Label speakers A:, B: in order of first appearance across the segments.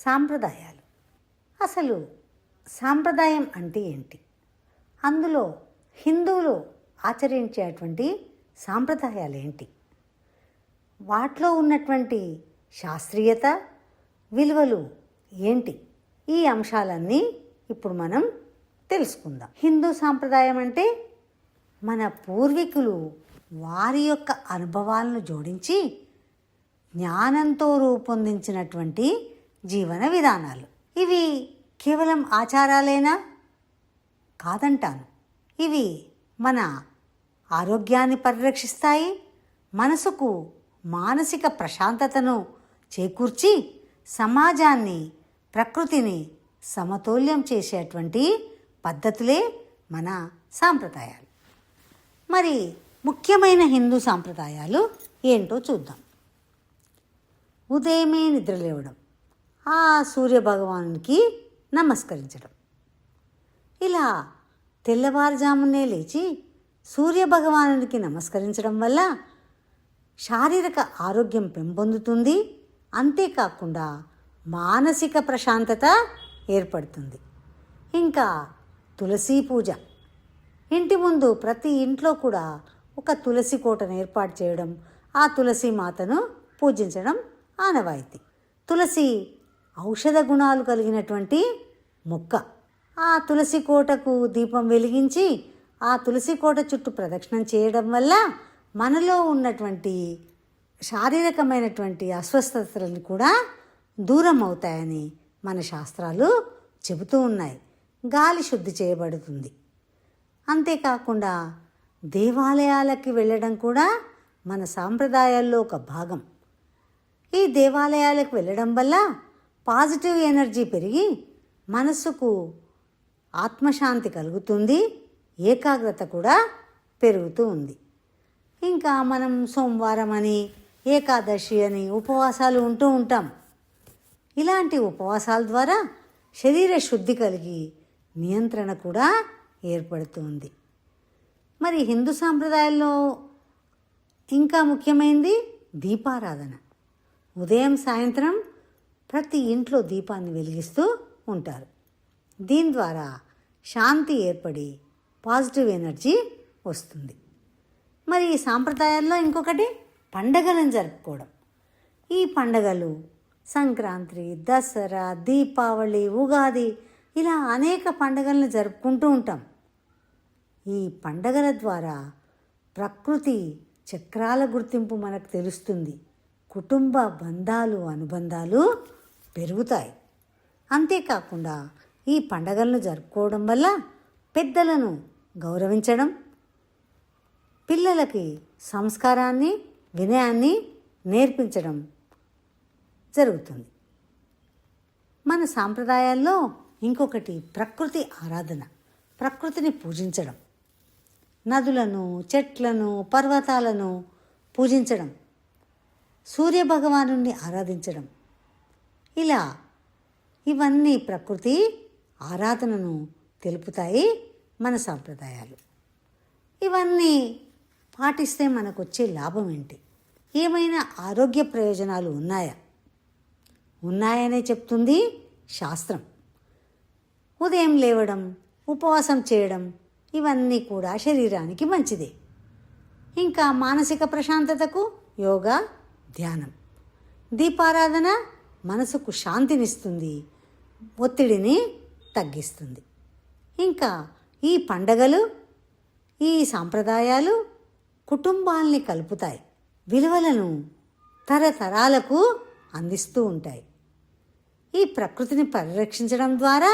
A: సాంప్రదాయాలు. అసలు సాంప్రదాయం అంటే ఏంటి? అందులో హిందువులు ఆచరించేటువంటి సాంప్రదాయాలు ఏంటి? వాటిలో ఉన్నటువంటి శాస్త్రీయత, విలువలు ఏంటి? ఈ అంశాలన్నీ ఇప్పుడు మనం తెలుసుకుందాం. హిందూ సాంప్రదాయం అంటే మన పూర్వీకులు వారి యొక్క అనుభవాలను జోడించి జ్ఞానంతో రూపొందించినటువంటి జీవన విధానాలు. ఇవి కేవలం ఆచారాలేనా? కాదంటాను. ఇవి మన ఆరోగ్యాన్ని పరిరక్షిస్తాయి, మనసుకు మానసిక ప్రశాంతతను చేకూర్చి సమాజాన్ని, ప్రకృతిని సమతౌల్యం చేసేటువంటి పద్ధతులే మన సాంప్రదాయాలు. మరి ముఖ్యమైన హిందూ సాంప్రదాయాలు ఏంటో చూద్దాం. ఉదయమే నిద్రలేవడం, ఆ సూర్యభగవానునికి నమస్కరించడం. ఇలా తెల్లవారుజామునే లేచి సూర్యభగవానునికి నమస్కరించడం వల్ల శారీరక ఆరోగ్యం పెంపొందుతుంది. అంతేకాకుండా మానసిక ప్రశాంతత ఏర్పడుతుంది. ఇంకా తులసి పూజ. ఇంటి ముందు ప్రతి ఇంట్లో కూడా ఒక తులసి కోటను ఏర్పాటు చేయడం, ఆ తులసి మాతను పూజించడం ఆనవాయితీ. తులసి ఔషధ గుణాలు కలిగినటువంటి మొక్క. ఆ తులసి కోటకు దీపం వెలిగించి ఆ తులసి కోట చుట్టూ ప్రదక్షిణం చేయడం వల్ల మనలో ఉన్నటువంటి శారీరకమైనటువంటి అస్వస్థతలు కూడా దూరం అవుతాయని మన శాస్త్రాలు చెబుతూ ఉన్నాయి. గాలి శుద్ధి చేయబడుతుంది. అంతేకాకుండా దేవాలయాలకి వెళ్ళడం కూడా మన సాంప్రదాయాల్లో ఒక భాగం. ఈ దేవాలయాలకు వెళ్ళడం వల్ల పాజిటివ్ ఎనర్జీ పెరిగి మనసుకు ఆత్మశాంతి కలుగుతుంది, ఏకాగ్రత కూడా పెరుగుతూ ఉంది. ఇంకా మనం సోమవారం అని, ఏకాదశి అని ఉపవాసాలు ఉంటూ ఉంటాం. ఇలాంటి ఉపవాసాల ద్వారా శరీర శుద్ధి కలిగి నియంత్రణ కూడా ఏర్పడుతుంది. మరి హిందూ సాంప్రదాయాల్లో ఇంకా ముఖ్యమైనది దీపారాధన. ఉదయం సాయంత్రం ప్రతి ఇంట్లో దీపాన్ని వెలిగిస్తూ ఉంటారు. దీని ద్వారా శాంతి ఏర్పడి పాజిటివ్ ఎనర్జీ వస్తుంది. మరి ఈ సాంప్రదాయాల్లో ఇంకొకటి పండగలను జరుపుకోవడం. ఈ పండగలు సంక్రాంతి, దసరా, దీపావళి, ఉగాది ఇలా అనేక పండగలను జరుపుకుంటూ ఉంటాం. ఈ పండగల ద్వారా ప్రకృతి చక్రాల గుర్తింపు మనకు తెలుస్తుంది. కుటుంబ బంధాలు, అనుబంధాలు పెరుగుతాయి. అంతేకాకుండా ఈ పండగలను జరుపుకోవడం వల్ల పెద్దలను గౌరవించడం, పిల్లలకి సంస్కారాన్ని, వినయాన్ని నేర్పించడం జరుగుతుంది. మన సాంప్రదాయాల్లో ఇంకొకటి ప్రకృతి ఆరాధన. ప్రకృతిని పూజించడం, నదులను, చెట్లను, పర్వతాలను పూజించడం, సూర్యభగవాను ఆరాధించడం. ఇలా ఇవన్నీ ప్రకృతి ఆరాధనను తెలుపుతాయి మన సాంప్రదాయాలు. ఇవన్నీ పాటిస్తే మనకు వచ్చే లాభం ఏంటి? ఏమైనా ఆరోగ్య ప్రయోజనాలు ఉన్నాయా? ఉన్నాయనే చెప్తుంది శాస్త్రం. ఉదయం లేవడం, ఉపవాసం చేయడం ఇవన్నీ కూడా శరీరానికి మంచిదే. ఇంకా మానసిక ప్రశాంతతకు యోగా, ధ్యానం. దీపారాధన మనసుకు శాంతినిస్తుంది, ఒత్తిడిని తగ్గిస్తుంది. ఇంకా ఈ పండగలు, ఈ సాంప్రదాయాలు కుటుంబాల్ని కలుపుతాయి, విలువలను తరతరాలకు అందిస్తూ ఉంటాయి. ఈ ప్రకృతిని పరిరక్షించడం ద్వారా,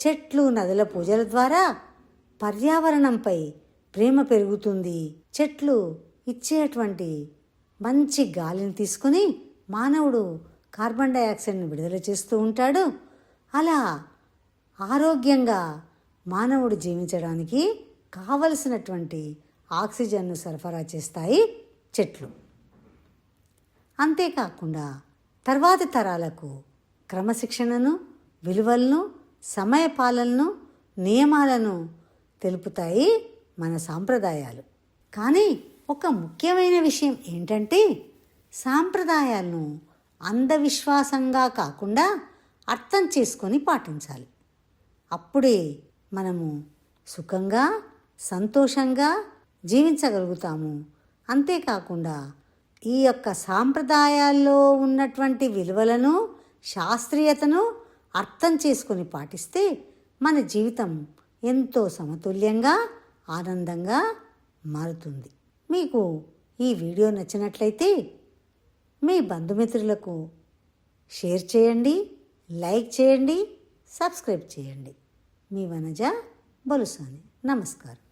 A: చెట్లు, నదుల పూజల ద్వారా పర్యావరణంపై ప్రేమ పెరుగుతుంది. చెట్లు ఇచ్చేటువంటి మంచి గాలిని తీసుకుని మానవుడు కార్బన్ డైఆక్సైడ్ని విడుదల చేస్తూ ఉంటాడు. అలా ఆరోగ్యంగా మానవుడు జీవించడానికి కావలసినటువంటి ఆక్సిజన్ను సరఫరా చేస్తాయి చెట్లు. అంతేకాకుండా తర్వాతి తరాలకు క్రమశిక్షణను, విలువలను, సమయపాలనను, నియమాలను తెలుపుతాయి మన సాంప్రదాయాలు. కానీ ఒక ముఖ్యమైన విషయం ఏంటంటే సాంప్రదాయాలను అంధవిశ్వాసంగా కాకుండా అర్థం చేసుకొని పాటించాలి. అప్పుడే మనము సుఖంగా, సంతోషంగా జీవించగలుగుతాము. అంతేకాకుండా ఈ యొక్క సాంప్రదాయాల్లో ఉన్నటువంటి విలువలను, శాస్త్రీయతను అర్థం చేసుకొని పాటిస్తే మన జీవితం ఎంతో సమతుల్యంగా, ఆనందంగా మారుతుంది. మీకు ఈ వీడియో నచ్చినట్లయితే మీ బంధుమిత్రులకు షేర్ చేయండి, లైక్ చేయండి, సబ్స్క్రైబ్ చేయండి. మీ వనజ బొలుసాని. నమస్కారం.